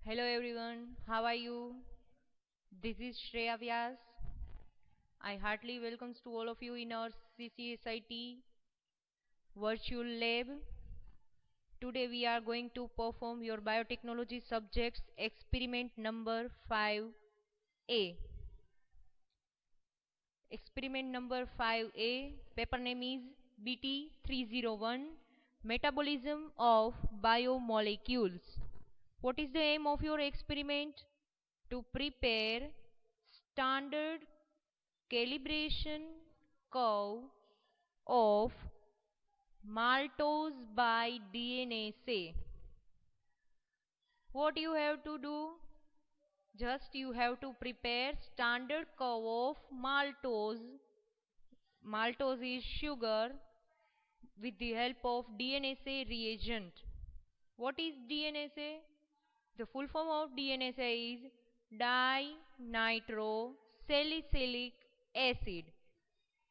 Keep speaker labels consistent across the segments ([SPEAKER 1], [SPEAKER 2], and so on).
[SPEAKER 1] Hello everyone, how are you? This is Shreya Vyas. I heartily welcomes to all of you in our CCSIT virtual lab. Today we are going to perform your biotechnology subjects experiment number 5A. Experiment number 5A, paper name is BT301, Metabolism of Biomolecules. What is the aim of your experiment? To prepare standard calibration curve of maltose by DNase. What you have to do? Just you have to prepare standard curve of maltose. Maltose is sugar with the help of DNase reagent. What is DNase? The full form of DNase is dinitro-salicylic acid.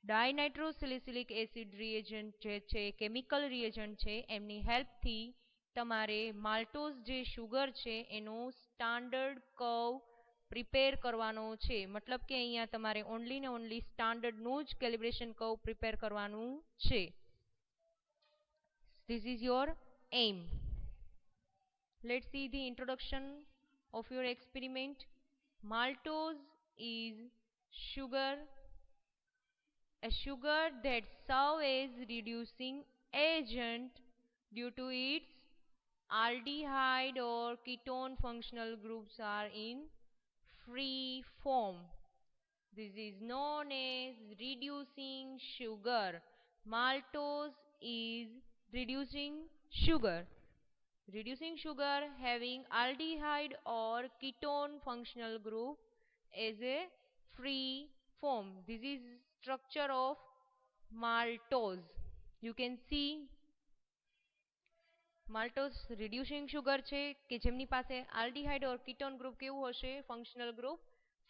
[SPEAKER 1] Dinitrosalicylic acid reagent જે છે chemical reagent છે એમની હેલ્પથી તમારે maltose જે sugar છે એનો standard curve prepare કરવાનો છે. મતલબ કે અહીંયા તમારે ઓનલી ને ઓનલી સ્ટાન્ડર્ડનું જ કેલિબ્રેશન કર્વ પ્રિપેર કરવાનું છે. This is your aim. Let's see the introduction of your experiment. Maltose is sugar, a sugar that serves as reducing agent due to its aldehyde or ketone functional groups are in free form. This is known as reducing sugar. Maltose is reducing sugar. Reducing sugar having aldehyde or ketone functional group as a free form. This is structure of maltose. You can see maltose reducing sugar છે કે જેમની પાસે aldehyde or ketone group કેવું હશે? functional group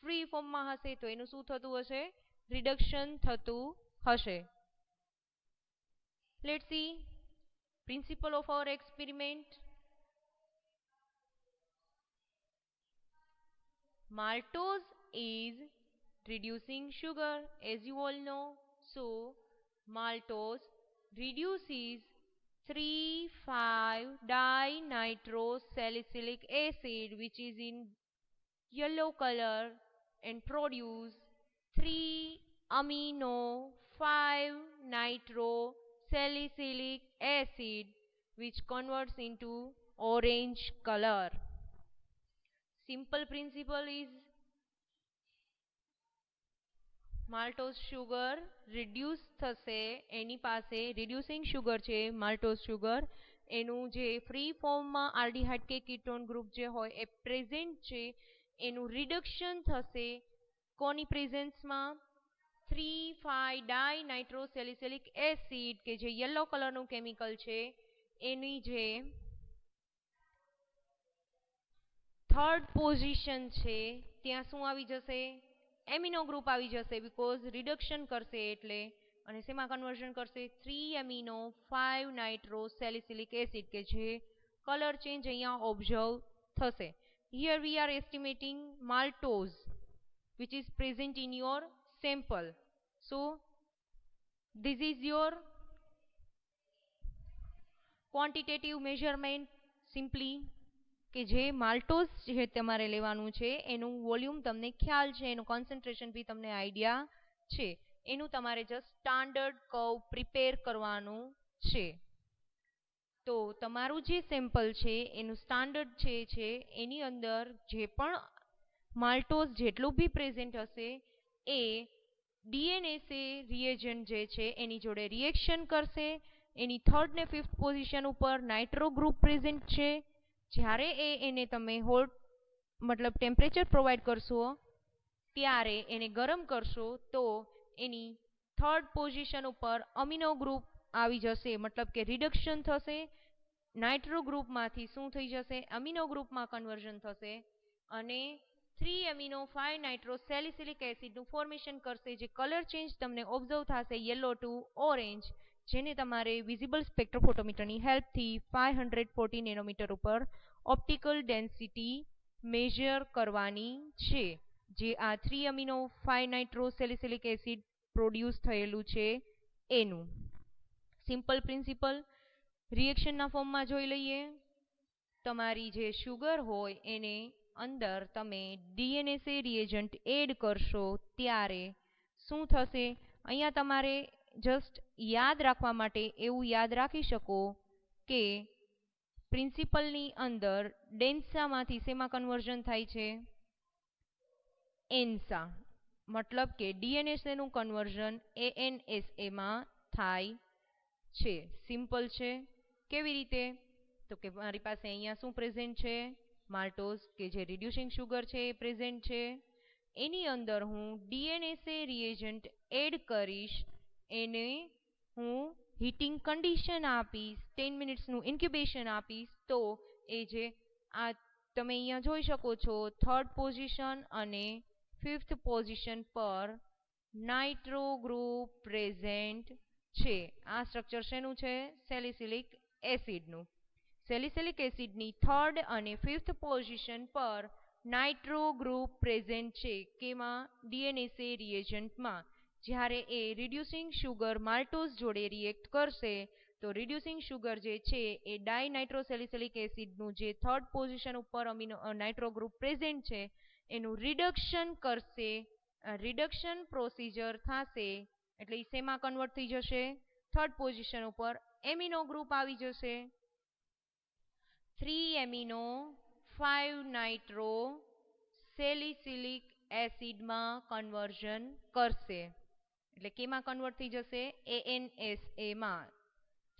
[SPEAKER 1] free form માં હશે તો એનું શું થતું હશે? reduction થતું હશે. Let's see principle of our experiment. Maltose is reducing sugar, as you all know. So maltose reduces 3,5-dinitrosalicylic acid, which is in yellow color, and produce 3-amino-5-nitrosalicylic acid, which converts into orange color. Simple principle is maltose sugar reduce થશે એની પાસે reducing sugar છે maltose sugar એનું જે free form માં aldehyde કે ketone group જે હોય એ present છે એનું reduction થશે કોની presence માં 3,5-dinitrosalicylic acid કે જે yellow color નું chemical છે એની જે થર્ડ પોઝિશન છે ત્યાં શું આવી જશે? એમિનો ગ્રુપ આવી જશે બીકોઝ રિડક્શન કરશે એટલે અને શેમાં કન્વર્ઝન કરશે? 3-amino-5-nitrosalicylic acid કે જે કલર ચેન્જ અહીંયા ઓબ્ઝર્વ થશે. Here we are estimating maltose which is present in your sample. So this is your quantitative measurement. Simply કે જે માલ્ટોઝ જે તમારે લેવાનું છે એનું વોલ્યુમ તમને ખ્યાલ છે, એનું કોન્સન્ટ્રેશન બી તમને આઈડિયા છે. એનું તમારે જસ્ટ સ્ટાન્ડર્ડ કર્વ પ્રિપેર કરવાનું છે. તો તમારું જે સેમ્પલ છે એનું સ્ટાન્ડર્ડ છે એની અંદર જે પણ માલ્ટોઝ જેટલું બી પ્રેઝન્ટ હશે એ ડીએનએસએ રિએજન્ટ જે છે એની જોડે રિએક્શન કરશે. એની થર્ડ ને ફિફ્થ પોઝિશન ઉપર નાઇટ્રો ગ્રુપ પ્રેઝન્ટ છે. જ્યારે એને તમે હોટ મતલબ ટેમ્પરેચર પ્રોવાઈડ કરશો ત્યારે એને ગરમ કરશો તો એની થર્ડ પોઝિશન ઉપર અમીનો ગ્રુપ આવી જશે, મતલબ કે રિડક્શન થશે. નાઇટ્રો ગ્રુપમાંથી શું થઈ જશે? અમીનો ગ્રુપમાં કન્વર્ઝન થશે અને 3-amino-5-nitrosalicylic એસિડનું ફોર્મેશન કરશે. જે કલર ચેન્જ તમને ઓબ્ઝર્વ થશે યલો ટુ ઓરેન્જ, જેને તમારે વિઝિબલ સ્પેક્ટ્રોફોટોમીટરની હેલ્પથી 540 નેનોમીટર ઉપર ઓપ્ટિકલ ડેન્સિટી મેજર કરવાની છે, જે આ 3 અમીનો 5 નાઇટ્રોસેલિસિલિક એસિડ પ્રોડ્યુસ થયેલું છે એનું. સિમ્પલ પ્રિન્સિપલ રિએક્શનના ફોર્મમાં જોઈ લઈએ. તમારી જે શુગર હોય એને અંદર તમે ડીએનએસએ રિએજન્ટ એડ કરશો ત્યારે શું થશે? અહીંયા તમારે જસ્ટ યાદ રાખવા માટે એવું યાદ રાખી શકો કે પ્રિન્સિપલની અંદર ડેન્સામાંથી શેમાં કન્વર્ઝન થાય છે? એન્સા. મતલબ કે ડીએનએસએ નું કન્વર્ઝન એએનએસએ માં થાય છે. સિમ્પલ છે. કેવી રીતે? તો કે મારી પાસે અહીંયા શું પ્રેઝન્ટ છે? માલ્ટોઝ, કે જે રિડ્યુસિંગ શુગર છે એ પ્રેઝન્ટ છે. એની અંદર હું ડીએનએસએ રિએજન્ટ એડ કરીશ, એને હું હીટિંગ કન્ડિશન આપીશ, 10 મિનિટ્સનું ઇન્ક્યુબેશન આપીશ, તો એ જે આ તમે અહીંયા જોઈ શકો છો 3rd પોઝિશન અને 5th પોઝિશન પર નાઇટ્રો ગ્રુપ પ્રેઝન્ટ છે. આ સ્ટ્રક્ચર શેનું છે? સેલિસિલિક એસિડનું. સેલિસિલિક એસિડની 3rd અને 5th પોઝિશન પર નાઇટ્રો ગ્રુપ પ્રેઝન્ટ છે. કેમાં? ડીએનએસએ રિએજન્ટમાં. જ્યારે એ રિડ્યુસિંગ શુગર માલ્ટોઝ જોડે રિએક્ટ કરશે તો રિડ્યુસિંગ શુગર જે છે એ ડાયનાઇટ્રોસેલિસિલિક એસિડનું જે 3rd પોઝિશન ઉપર નાઇટ્રો ગ્રુપ પ્રેઝન્ટ છે એનું રિડક્શન કરશે. રિડક્શન પ્રોસીજર થશે એટલે એ શેમાં કન્વર્ટ થઈ જશે? 3rd પોઝિશન ઉપર એમિનો ગ્રુપ આવી જશે. 3 એમિનો 5 નાઇટ્રો સેલિસિલિક એસિડમાં કન્વર્ઝન કરશે. એટલે કેમાં કન્વર્ટ થઈ જશે? એએનએસએ માં.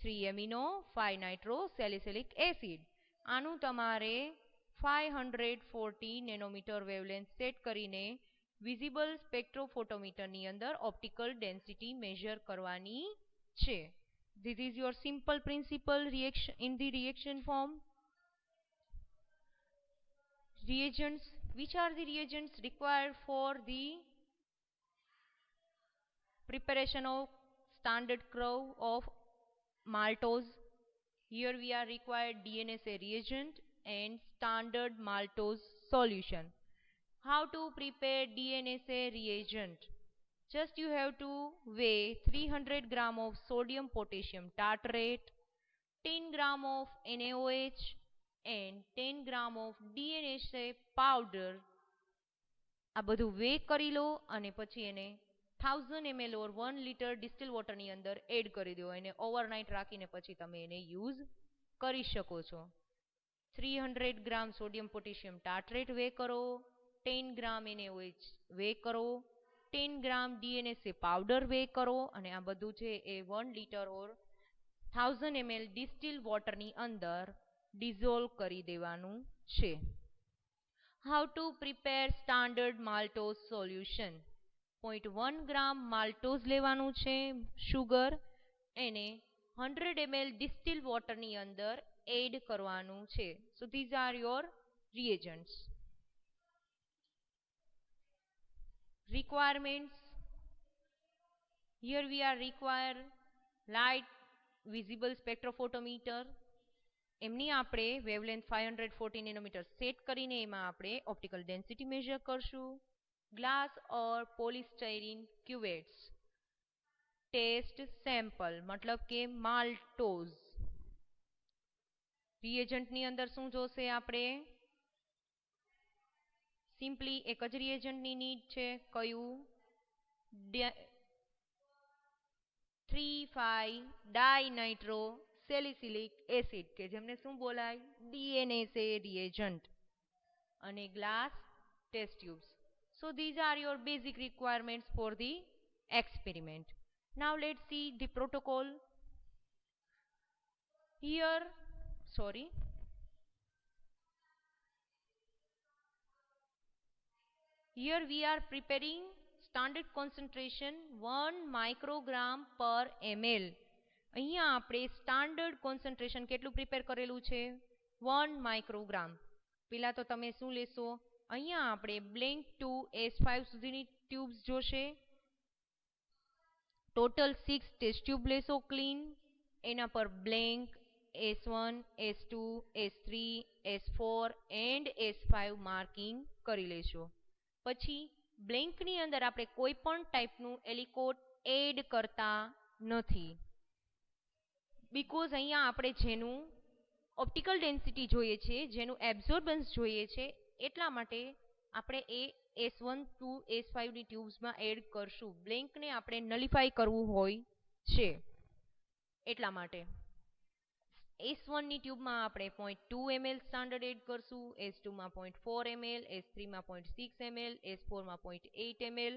[SPEAKER 1] 3 એમિનો 5 નાઇટ્રો સેલિસિલિક એસિડ. આનું તમારે 540 નેનોમીટર વેવલેન્થ સેટ કરીને વિઝિબલ સ્પેક્ટ્રોફોટોમીટરની અંદર ઓપ્ટિકલ ડેન્સિટી મેજર કરવાની છે. This is your simple principle reaction in the reaction form. Reagents. Which are the reagents required for the preparation of standard curve of maltose? Here we are required DNSA reagent and standard maltose solution. How to prepare DNSA reagent? Just you have to weigh 300 gram of sodium potassium tartrate, 10 gram of NaOH and 10 gram of DNSA powder. આ બધું way કરી લો અને પછી એને 1000 ml or 1 liter distilled water ની અંદર add કરી દો. એને ઓવરનાઇટ રાખીને પછી તમે એને યુઝ કરી શકો છો. 300 ગ્રામ સોડિયમ પોટેશિયમ ટાર્ટ્રેટ વે કરો, 10 ગ્રામ NaOH વે કરો, 10 ગ્રામ DNSA પાવડર વે કરો અને આ બધું છે એ 1 લીટર ઓર 1000 ml ડિસ્ટિલ્ડ વોટરની અંદર ડિઝોલ્વ કરી દેવાનું છે. How to prepare standard maltose solution? 0.1 gram maltose લેવાનું છે શુગર, એને 100 ml ડિસ્ટિલ્ડ વોટરની અંદર એડ કરવાનું છે. So these are your reagents. Requirements. Here we are require light visible spectrophotometer. એમની આપણે વેવલેન્થ 540 નેનોમીટર સેટ કરીને એમાં આપણે ઓપ્ટિકલ ડેન્સિટી મેજર કરશું. ગ્લાસ ઓર પોલિસ્ટાયરીન ક્યુવેટ્સ. ટેસ્ટ સેમ્પલ મતલબ કે માલ્ટોઝ. રિએજન્ટની અંદર શું જોશે આપણે? સિમ્પલી એક જ રિએજન્ટની નીડ છે. કયું? 3,5 ડાયનાઇટ્રો સેલિસિલિક એસિડ, કે જેમને શું બોલાય? DNSA reagent, અને glass test tubes. So these are your basic requirements for the experiment. Now let's see the protocol. Here we are preparing standard concentration 1 microgram per ml. અહીંયા આપણે standard concentration કેટલું prepare કરેલું છે? 1 microgram. પેલા તો તમે શું લેશો? અહીંયા આપણે બ્લેન્ક 2 S5 સુધીની ટ્યુબ્સ જોશે. ટોટલ 6 ટેસ્ટ ટ્યુબ લેશો ક્લીન, એના પર blank S1 S2 S3 S4 and S5 marking કરી લેશો. પછી બ્લેન્કની અંદર આપણે કોઈ પણ ટાઈપનું એલિકોટ એડ કરતા નથી, બીકોઝ અહીંયા આપણે જેનું ઓપ્ટિકલ ડેન્સિટી જોઈએ છે, જેનું એબ્ઝોર્બન્સ જોઈએ છે, એટલા માટે આપણે એ S1 to S5 ની ટ્યુબ્સમાં એડ કરશું. બ્લેન્કને આપણે નલિફાઈ કરવું હોય છે એટલા માટે. S1 ની ટ્યુબમાં આપણે 0.2 ml સ્ટાન્ડર્ડ એડ કરશું, S2 માં 0.4 ml, S3 માં 0.6 ml, S4 માં 0.8 ml,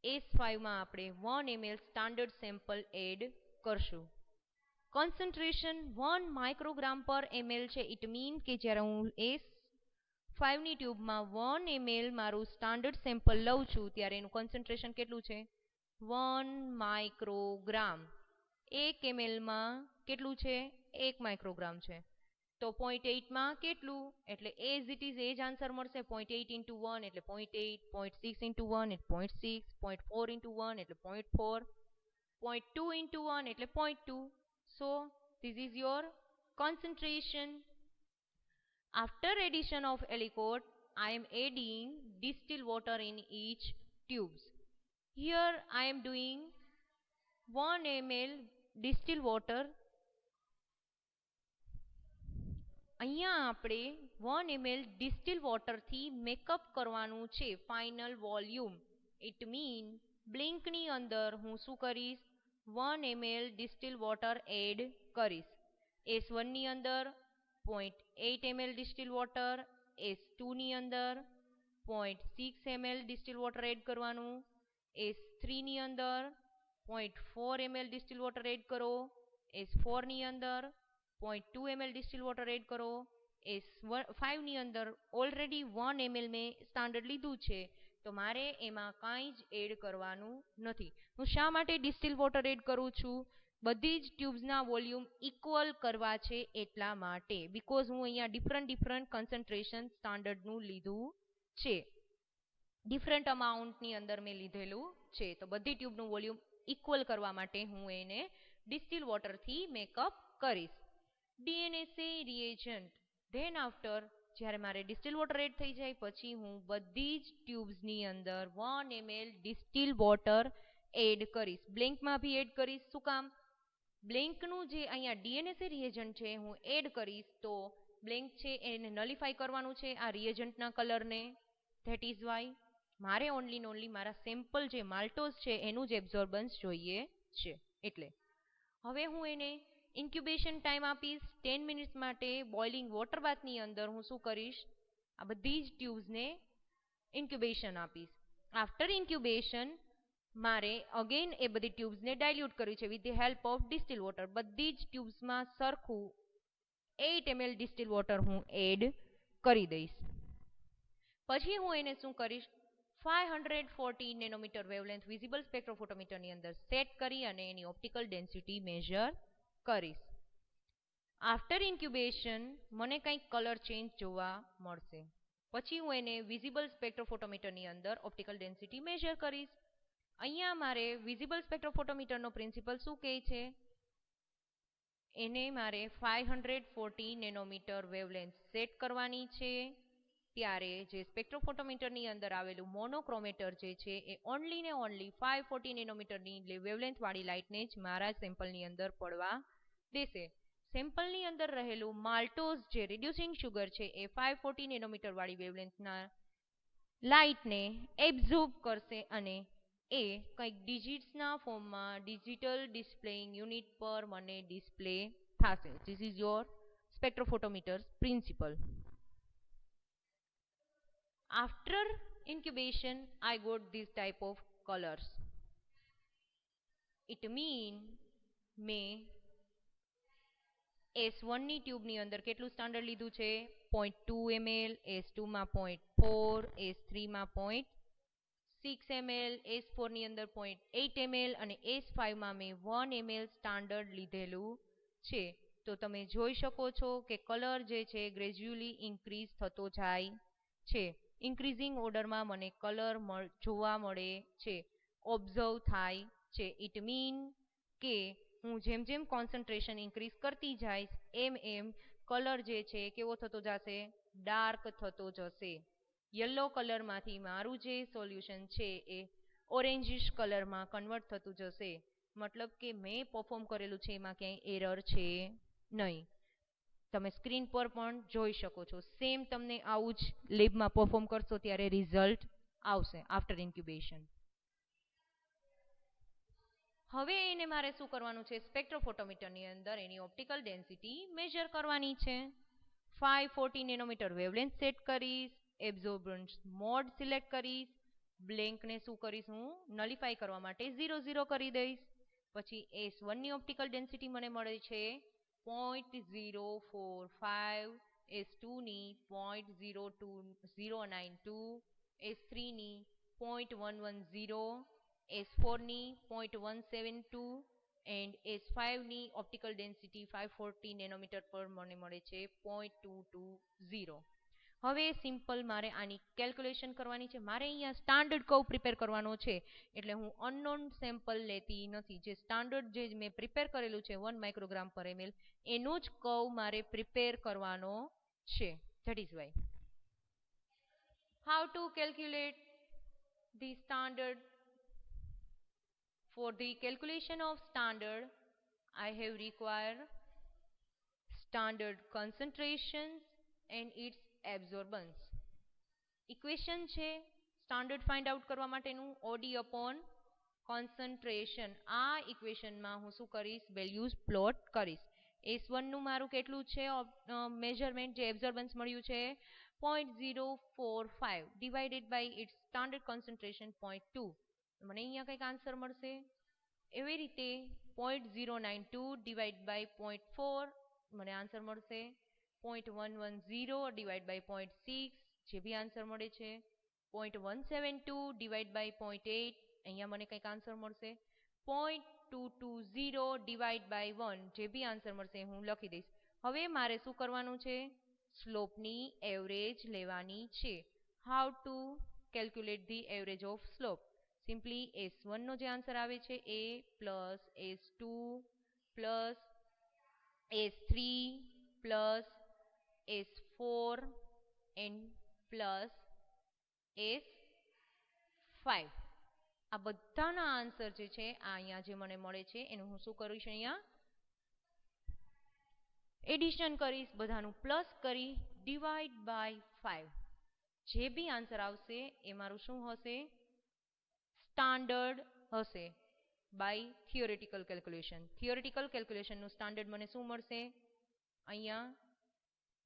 [SPEAKER 1] S5 માં આપણે 1 ml સ્ટાન્ડર્ડ સેમ્પલ એડ કરશું. કોન્સન્ટ્રેશન 1 માઇક્રોગ્રામ પર ml છે. ઇટ મીન કે જ્યારે હું S5 ની ટ્યુબમાં 1 ml મારું સ્ટાન્ડર્ડ સેમ્પલ લઉં છું ત્યારે એનું કોન્સન્ટ્રેશન કેટલું છે? 1 માઇક્રોગ્રામ. 1 ml માં કેટલું છે? 1 માઇક્રોગ્રામ છે. તો 0.8 માં કેટલું? એટલે એઝ ઇટ ઇઝ એ જ આન્સર મળશે. 0.8 into 1 એટલે 0.8, 0.6 into 1 એટલે 0.6, 0.4 into 1 એટલે 0.4, 0.2 into 1 એટલે 0.2. So this is your concentration. After addition of aliquot, I am adding distilled water in each tubes. Here I am doing 1 ml distilled water. અહીંયા આપણે 1 ml distilled water થી makeup કરવાનું છે final volume. It mean બ્લિંકની અંદર હું શું કરીશ? 1 ml distilled water add કરીશ. S1 ની અંદર 0.8 ml distilled water, S2 ની અંદર 0.6 ml distilled water એડ કરવાનું, S3 ની અંદર 0.4 ml distilled water એડ કરો, S4 ની અંદર 0.2 ml distilled water એડ કરો, S5 ની અંદર ઓલરેડી 1 ml મેં સ્ટાન્ડર્ડ લીધું છે, તો મારે એમાં કાંઈ જ એડ કરવાનું નથી. હું શા માટે ડિસ્ટિલ વોટર એડ કરું છું? બધી જ ટ્યુબ્સના વોલ્યુમ ઇક્વલ કરવા છે એટલા માટે, બીકોઝ હું અહીંયા ડિફરન્ટ કન્સન્ટ્રેશન સ્ટાન્ડર્ડનું લીધું છે, ડિફરન્ટ અમાઉન્ટની અંદર મેં લીધેલું છે. તો બધી ટ્યુબનું વોલ્યુમ ઇક્વલ કરવા માટે હું એને ડિસ્ટિલ વોટરથી મેકઅપ કરીશ. DNSA reagent. ધેન આફ્ટર જ્યારે મારે ડિસ્ટિલ વોટર એડ થઈ જાય પછી હું બધી જ ટ્યુબ્સની અંદર 1 ml ડિસ્ટિલ વોટર એડ કરીશ. બ્લેન્કમાં બી એડ કરીશ. શું કામ? બ્લેન્કનું જે અહીંયા DNSA રિએજન્ટ છે હું એડ કરીશ તો બ્લેન્ક છે એને નલિફાઈ કરવાનું છે આ રિએજન્ટના કલરને. ધેટ ઇઝ વાય મારે ઓનલી મારા સેમ્પલ જે માલ્ટોઝ છે એનું જ એબ્ઝોર્બન્સ જોઈએ છે. એટલે હવે હું એને ઇન્ક્યુબેશન ટાઈમ આપીશ 10 મિનિટ્સ માટે. બોઇલિંગ વોટર બાથની અંદર હું શું કરીશ? આ બધી જ ટ્યુબ્સને ઇન્ક્યુબેશન આપીશ. આફ્ટર ઇન્ક્યુબેશન મારે અગેન એ બધી ટ્યુબ્સને ડાયલ્યુટ કરવી છે with the help of distil water. બધી જ ટ્યુબ્સમાં સરખું 8 ml ડિસ્ટિલ વોટર હું એડ કરી દઈશ. પછી હું એને શું કરીશ? 540 નેનોમીટર વેવલેન્થ વિઝિબલ સ્પેક્ટ્રોફોટોમીટરની અંદર સેટ કરી અને એની ઓપ્ટિકલ ડેન્સિટી મેજર કરીશ. આફ્ટર ઇન્ક્યુબેશન મને કંઈક કલર ચેન્જ જોવા મળશે. પછી હું એને વિઝિબલ સ્પેક્ટ્રોફોટોમીટરની અંદર ઓપ્ટિકલ ડેન્સિટી મેજર કરીશ. અહીંયા મારે વિઝિબલ સ્પેક્ટ્રોફોટોમીટરનો પ્રિન્સિપલ શું કહે છે? એને મારે 540 નેનોમીટર વેવલેન્થ સેટ કરવાની છે. ત્યારે જે સ્પેક્ટ્રોફોટોમીટરની અંદર આવેલું મોનોક્રોમેટર જે છે એ ઓનલી ને ઓનલી 540 નેનોમીટરની વેવલેન્થવાળી લાઇટને જ મારા સેમ્પલની અંદર પડવા દેશે. સેમ્પલની અંદર રહેલું માલ્ટોઝ જે રિડ્યુસિંગ શુગર છે એ 540 નેનોમીટરવાળી વેવલેન્થના લાઇટને એબ્ઝોર્બ કરશે અને એ કંઈક ડિજિટ્સના ફોર્મમાં ડિજિટલ ડિસ્પ્લેઇંગ યુનિટ પર મને ડિસ્પ્લે થશે. This is your spectrophotometer's principle. After incubation, I got this type of colors. It mean મેં S1 ની ટ્યુબની અંદર કેટલું સ્ટાન્ડર્ડ લીધું છે? 0.2 ml, S2 માં 0.4, S3 માં 0.6 ml, S4 ની અંદર 0.8 ml અને S5 માં મેં 1 ml સ્ટાન્ડર્ડ લીધેલું છે. તો તમે જોઈ શકો છો કે કલર જે છે ગ્રેજ્યુઅલી ઇન્ક્રીઝ થતો જાય છે. ઇન્ક્રીઝિંગ ઓર્ડરમાં મને કલર જોવા મળે છે. ઓબ્ઝર્વ થાય છે. ઇટ મીન કે હું જેમ જેમ કોન્સન્ટ્રેશન ઇન્ક્રીઝ કરતી જઈશ એમ એમ કલર જે છે કેવો થતો જશે, ડાર્ક થતો જશે. યલો કલરમાંથી મારું જે સોલ્યુશન છે એ ઓરેન્જિશ કલરમાં કન્વર્ટ થતું જશે. મતલબ કે મેં પરફોર્મ કરેલું છે એમાં ક્યાંય એરર છે નહીં. તમે સ્ક્રીન પર પણ જોઈ શકો છો. સેમ તમને આવું જ લેબમાં પરફોર્મ કરશો ત્યારે રિઝલ્ટ આવશે આફ્ટર ઇન્ક્યુબેશન. હવે એને મારે શું કરવાનું છે, સ્પેક્ટ્રોફોટોમીટરની અંદર એની ઓપ્ટિકલ ડેન્સિટી મેજર કરવાની છે. 540 નેનોમીટર વેવલેન્થ સેટ કરીશ, એબ્ઝોર્બન્સ મોડ સિલેક્ટ કરીશ, બ્લેન્કને શું કરીશ હું નલિફાઈ કરવા માટે 0 કરી દઈશ. પછી S1 ની ઓપ્ટિકલ ડેન્સિટી મને મળે છે 0.045, S2 ની 0.092, S3 ની 0.110, S4 ની 0.172 એન્ડ S5 ની ઓપ્ટિકલ ડેન્સિટી 540 નેનોમીટર પર મને મળે છે 0.220. હવે સિમ્પલ મારે આની કેલ્ક્યુલેશન કરવાની છે. મારે અહીંયા સ્ટાન્ડર્ડ કર્વ પ્રિપેર કરવાનો છે એટલે હું અનનોન સેમ્પલ લેતી નથી. જે સ્ટાન્ડર્ડ જે મેં પ્રિપેર કરેલું છે 1 માઇક્રોગ્રામ પર ml એનો જ કર્વ મારે પ્રિપેર કરવાનો છે. That is why. How to calculate the standard? For the calculation of standard, I have required standard concentrations and its absorbance. Equation છે સ્ટાન્ડર્ડ ફાઇન્ડ આઉટ કરવા માટેનું, OD upon concentration. આ ઇક્વેશનમાં હું શું કરીશ, વેલ્યુઝ પ્લોટ કરીશ. S1 નું મારું કેટલું છે મેઝરમેન્ટ, જે એબ્ઝોર્બન્સ મળ્યું છે 0.045 divided by its standard concentration 0.2. મને અહીંયા કંઈક આન્સર મળશે. એવી રીતે 0.092 ડિવાઇડ બાય 0.4 મને આન્સર મળશે. 0.110 ડિવાઇડ બાય 0.6 જે બી આન્સર મળે છે. 0.172 ડિવાઇડ બાય 0.8 અહીંયા મને કંઈક આન્સર મળશે. 0.220 ડિવાઇડ બાય 1 જે બી આન્સર મળશે હું લખી દઈશ. હવે મારે શું કરવાનું છે, સ્લોપની એવરેજ લેવાની છે. How to calculate the average of slope? Simply S1 નો જે આન્સર આવે છે એ plus S2 plus S3 plus S4 and plus S5. આ બધાના આન્સર જે છે આ અહીંયા જે મને મળે છે એનું હું શું કરીશ, અહીંયા એડિશન કરીશ, બધાનું પ્લસ કરી ડિવાઇડ બાય 5. જે બી આન્સર આવશે એ મારું શું હશે, સ્ટાન્ડર્ડ હશે બાય થિયોરેટિકલ કેલ્ક્યુલેશન. થિયોરેટિકલ કેલ્ક્યુલેશનનું સ્ટાન્ડર્ડ મને શું મળશે, અહીંયા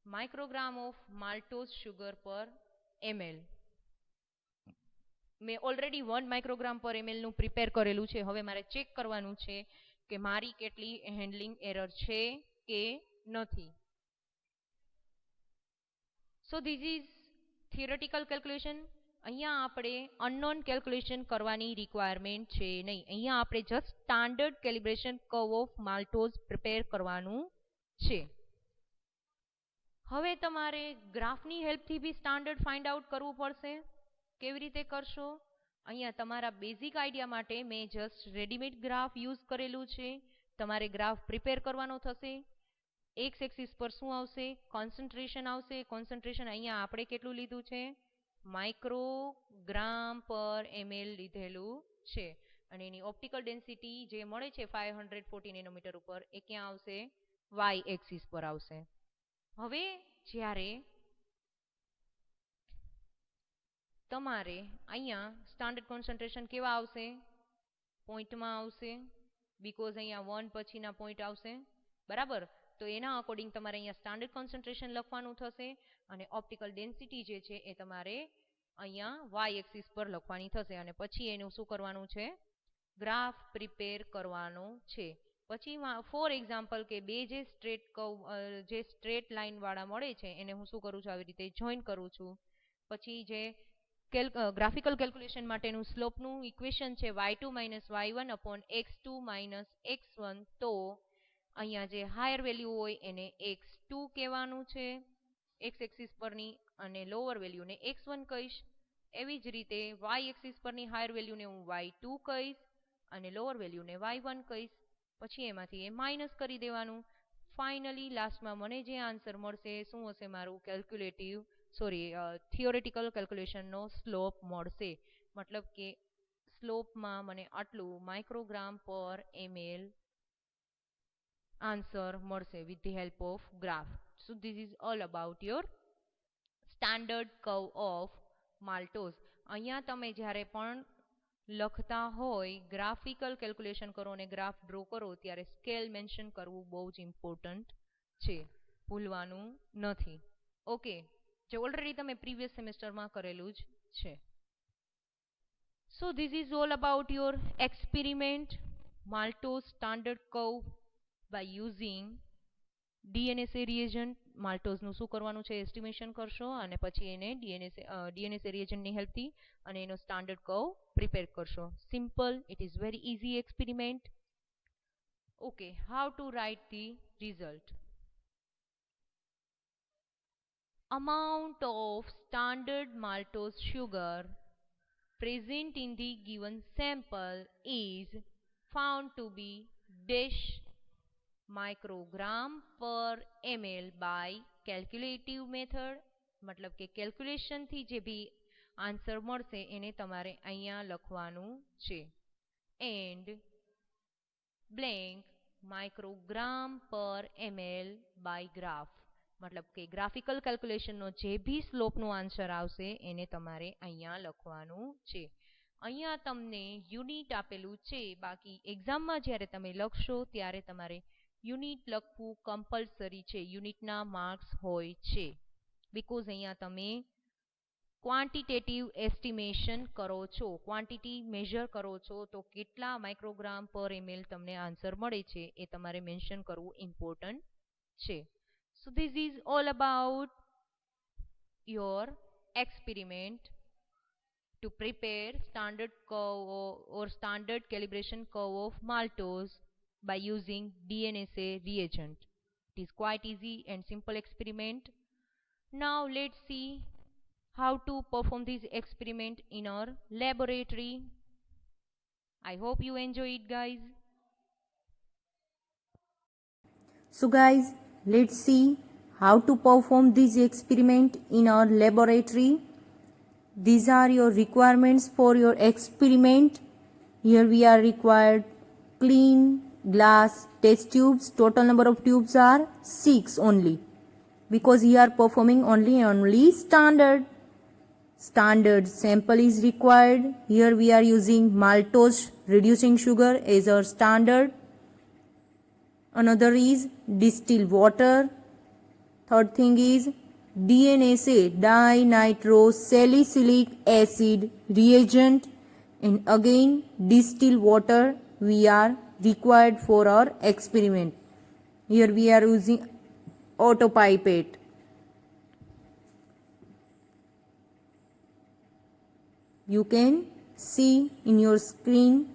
[SPEAKER 1] માઇક્રોગ્રામ ઓફ માલ્ટોઝ શુગર પર ml. મેં ઓલરેડી 1 માઇક્રોગ્રામ પર ml નું પ્રિપેર કરેલું છે. હવે મારે ચેક કરવાનું છે કે મારી કેટલી હેન્ડલિંગ એરર છે કે નથી. So this is theoretical calculation. અહીંયા આપણે અનનોન કેલ્ક્યુલેશન કરવાની રિક્વાયરમેન્ટ છે નહીં. અહીંયા આપણે just standard calibration curve of maltose prepare કરવાનું છે. હવે તમારે ગ્રાફની હેલ્પથી બી સ્ટાન્ડર્ડ ફાઇન્ડ આઉટ કરવું પડશે. કેવી રીતે કરશો? અહીંયા તમારા બેઝિક આઈડિયા માટે મેં જસ્ટ રેડીમેડ ગ્રાફ યુઝ કરેલું છે. તમારે ગ્રાફ પ્રિપેર કરવાનો થશે. એક્સ એક્સિસ પર શું આવશે, કોન્સન્ટ્રેશન આવશે. કોન્સન્ટ્રેશન અહીંયા આપણે કેટલું લીધું છે, માઇક્રોગ્રામ પર ml લીધેલું છે. અને એની ઓપ્ટિકલ ડેન્સિટી જે મળે છે 540 નેનોમીટર ઉપર એ ક્યાં આવશે, વાય એક્સિસ પર આવશે. હવે જ્યારે તમારે અહીંયા સ્ટાન્ડર્ડ કોન્સન્ટ્રેશન કેવા આવશે, પોઈન્ટમાં આવશે, બીકોઝ અહીંયા 1 પછીના પોઈન્ટ આવશે, બરાબર. તો એના અકોર્ડિંગ તમારે અહીંયા સ્ટાન્ડર્ડ કોન્સન્ટ્રેશન લખવાનું થશે અને ઓપ્ટિકલ ડેન્સિટી જે છે એ તમારે અહીંયા વાય એક્સિસ પર લખવાની થશે. અને પછી એનું શું કરવાનું છે, ગ્રાફ પ્રિપેર કરવાનો છે. પછી ફોર એક્ઝામ્પલ કે બે જે સ્ટ્રેટ કર્વ જે સ્ટ્રેટ લાઇન વાળા મળે છે એને હું શું કરું છું, આવી રીતે જોઈન કરું છું. પછી જે ગ્રાફિકલ કેલ્ક્યુલેશન માટેનું સ્લોપનું ઇક્વેશન છે y2 minus y1 upon x2 minus x1. તો અહીંયા જે હાયર વેલ્યુ હોય એને x2 કહેવાનું છે એક્સ એક્સિસ પરની, અને લોઅર વેલ્યુને x1 કહીશ. એવી જ રીતે વાય એક્સિસ પરની હાયર વેલ્યુને હું y2 કહીશ અને લોઅર વેલ્યુને y1 કહીશ. પછી એમાંથી એ માઇનસ કરી દેવાનું. ફાઇનલી લાસ્ટમાં મને જે આન્સર મળશે શું હશે? મારું થિયોરેટિકલ કેલ્ક્યુલેશનનો સ્લોપ મળશે. મતલબ કે સ્લોપમાં મને આટલું માઇક્રોગ્રામ પર ml આન્સર મળશે with the help of graph. So this is all about your standard curve of maltose. અહીંયા તમે જ્યારે પણ લખતા હોય ગ્રાફિકલ કેલ્ક્યુલેશન કરો અને ગ્રાફ ડ્રો કરો ત્યારે સ્કેલ મેન્શન કરવું બહુ જ ઇમ્પોર્ટન્ટ છે, ભૂલવાનું નથી. ઓકે, જે ઓલરેડી તમે પ્રીવિયસ સેમેસ્ટરમાં કરેલું જ છે. So this is all about your experiment maltose standard curve by using DNSA reagent. માલ્ટોઝનું શું કરવાનું છે? એસ્ટિમેશન કરશો અને પછી એને DNSA reagentની હેલ્પથી અને એનો સ્ટાન્ડર્ડ કર્વ પ્રિપેર કરશો. Simple, it is very easy experiment. Okay, how to write the result. Amount of standard maltose sugar present in the given sample is found to be dash microgram per ml by calculative method. मतलब કે calculation થી જે भी answer મળશે એને તમારે અહીંયા લખવાનું છે. એન્ડ બ્લેન્ક માઇક્રોગ્રામ પર ml by ગ્રાફ. મતલબ કે ગ્રાફિકલ કેલ્ક્યુલેશનનો જે भी સ્લોપનો આન્સર આવશે એને તમારે અહીંયા લખવાનું છે. અહીંયા તમને યુનિટ આપેલું છે, બાકી એક્ઝામમાં જ્યારે તમે લખશો ત્યારે તમારે યુનિટ લખવું કમ્પલસરી છે. યુનિટના માર્ક્સ હોય છે બીકોઝ અહીંયા તમે ક્વોન્ટિટેટિવ એસ્ટિમેશન કરો છો, ક્વોન્ટિટી મેઝર કરો છો, તો કેટલા માઇક્રોગ્રામ પર ml તમને આન્સર મળે છે એ તમારે મેન્શન કરવું ઇમ્પોર્ટન્ટ છે. So this is all about your experiment to prepare standard curve or standard calibration curve of maltose by using DNSA reagent. It is quite easy and simple experiment. Now let's see how to perform this experiment in our laboratory. I hope you enjoy it, guys.
[SPEAKER 2] So guys, let's see how to perform this experiment in our laboratory. These are your requirements for your experiment. Here we are required clean glass test tubes. Total number of tubes are 6 only, because we are performing only standard sample is required. Here we are using maltose reducing sugar as our standard. Another is distilled water. Third thing is DNSA dinitrosalicylic acid reagent, and again distilled water we are required for our experiment. Here we are using autopipette. You can see in your screen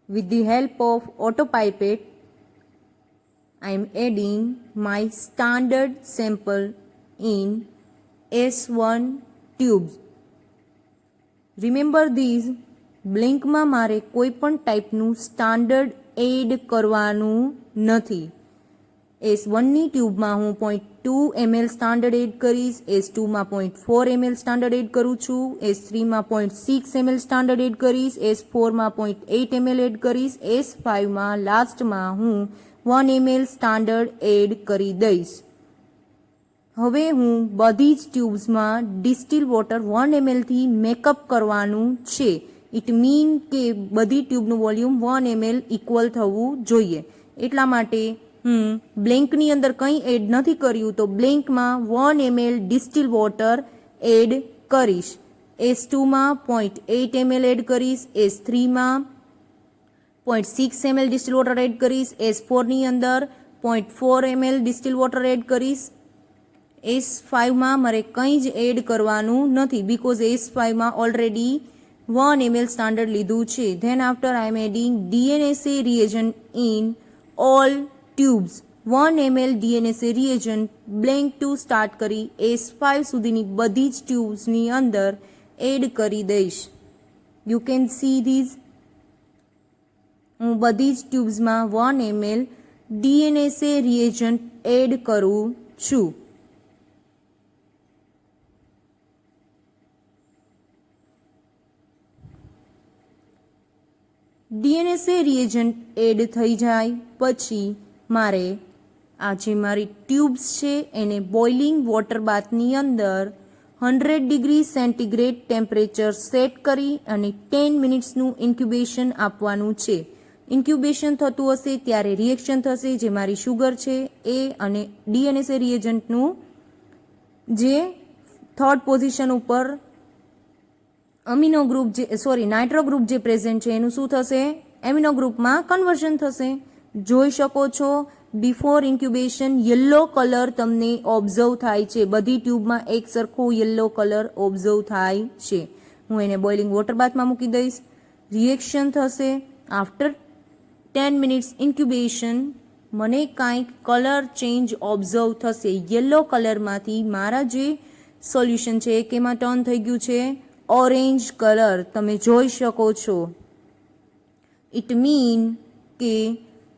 [SPEAKER 2] with the help of autopipette I am adding my standard sample in S1 tubes. Remember these, બ્લેન્કમાં મારે કોઈ પણ ટાઈપનું standard add કરવાનું નથી. S1ની ટ્યુબમાં હું 0.2 ml standard add કરીશ, S2માં 0.4 ml standard add કરું છું, S3માં 0.6 ml સ્ટાન્ડર્ડ એડ કરીશ, S4માં 0.8 ml એડ કરીશ, S5માં લાસ્ટમાં હું 1 ml સ્ટાન્ડર્ડ એડ કરી દઈશ. હવે હું બધી જ ટ્યુબ્સમાં ડિસ્ટિલ વોટર 1 ml થી મેકઅપ કરવાનું છે. ઇટ મીન કે બધી ટ્યુબનું વોલ્યુમ 1 ml ઇક્વલ થવું જોઈએ. એટલા માટે હું બ્લેન્કની અંદર કંઈ એડ નથી કર્યું, તો બ્લેન્કમાં 1 ml ડિસ્ટિલ વોટર એડ કરીશ. S2માં 0.8 ml એડ કરીશ, S3માં 0.6 ml ડિસ્ટિલ વોટર એડ કરીશ, S4ની અંદર 0.4 ml ડિસ્ટિલ વોટર એડ કરીશ. S5માં મારે કંઈ જ એડ કરવાનું નથી, બીકોઝ S5માં ઓલરેડી 1 ml સ્ટાન્ડર્ડ લીધું છે. Then after I am adding DNSA reagent in all tubes. 1 ml DNSA reagent blank to start કરી S5 સુધીની બધી જ ટ્યુબ્સની અંદર એડ કરી દઈશ. You can see these. હું બધી જ ટ્યુબ્સમાં 1 ml DNSA reagent એડ કરું છું. DNSA reagent એડ થઈ જાય પછી મારે આ જે મારી ટ્યુબ્સ છે એને બોઇલિંગ વોટર બાથની અંદર 100 ડિગ્રી સેન્ટીગ્રેડ ટેમ્પરેચર સેટ કરી અને 10 મિનિટ્સનું ઇન્ક્યુબેશન આપવાનું છે. ઇન્ક્યુબેશન થતું હશે ત્યારે રિએક્શન થશે, જે મારી શુગર છે એ અને DNSA રિએજન્ટનું જે થર્ડ પોઝિશન ઉપર અમીનો ગ્રુપ નાઇટ્રો ગ્રુપ જે પ્રેઝન્ટ છે એનું શું થશે? એમિનો ગ્રુપમાં કન્વર્ઝન થશે. જોઈ શકો છો બિફોર ઇન્ક્યુબેશન યલો કલર તમને ઓબ્ઝર્વ થાય છે. બધી ટ્યુબમાં એક સરખો યલો કલર ઓબ્ઝર્વ થાય છે. હું એને બોઇલિંગ વોટર બાથમાં મૂકી દઈશ. રિએક્શન થશે. આફ્ટર 10 મિનિટ્સ ઇન્ક્યુબેશન મને કાંઈક કલર ચેન્જ ઓબ્ઝર્વ થશે. યલો કલરમાંથી મારા જે સોલ્યુશન છે કેમાં ટર્ન થઈ ગયું છે? Orange colour. તમે જોઈ શકો છો. ઇટ મીન કે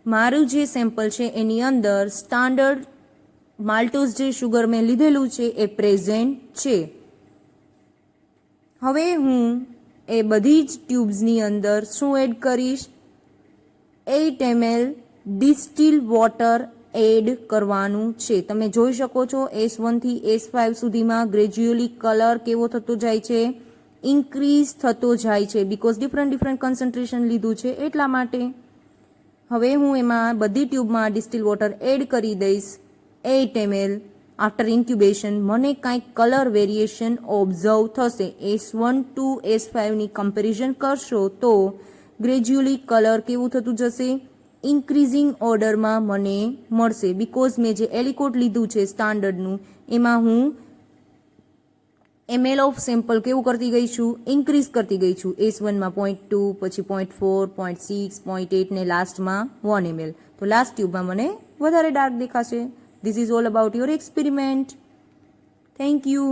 [SPEAKER 2] મારું જે સેમ્પલ છે એની અંદર સ્ટાન્ડર્ડ માલ્ટોઝ જે શુગર મેં લીધેલું છે એ પ્રેઝન્ટ છે. હવે હું એ બધી જ ટ્યુબ્સની અંદર શું એડ કરીશ? 8 ml ડિસ્ટિલ વોટર એડ કરવાનું છે. તમે જોઈ શકો છો S1 થી S5 સુધીમાં ગ્રેજ્યુઅલી કલર કેવો થતો જાય છે? ઇન્ક્રીઝ થતો જાય છે. બિકોઝ ડિફરન્ટ કન્સન્ટ્રેશન લીધું છે એટલા માટે. હવે હું એમાં બધી ટ્યુબમાં ડિસ્ટિલ વોટર એડ કરી દઈશ 8 ml. આફ્ટર ઇન્ક્યુબેશન મને કાંઈક કલર વેરિએશન ઓબ્ઝર્વ થશે. S1 ટુ S5ની કમ્પેરિઝન કરશો તો ગ્રેજ્યુઅલી કલર કેવું થતું જશે? ઇન્ક્રીઝિંગ ઓર્ડરમાં મને મળશે. બિકોઝ મેં જે એલિકોટ લીધું છે સ્ટાન્ડર્ડનું એમાં હું ml ઓફ સેમ્પલ કેવું કરતી ગઈ છું? ઇન્ક્રીઝ કરતી ગઈ છું. S1માં 0.2, પછી 0.4, 0.6, 0.8 ને લાસ્ટમાં 1 ml. તો લાસ્ટ ટ્યુબમાં મને વધારે ડાર્ક દેખાશે. This is all about your experiment. Thank you.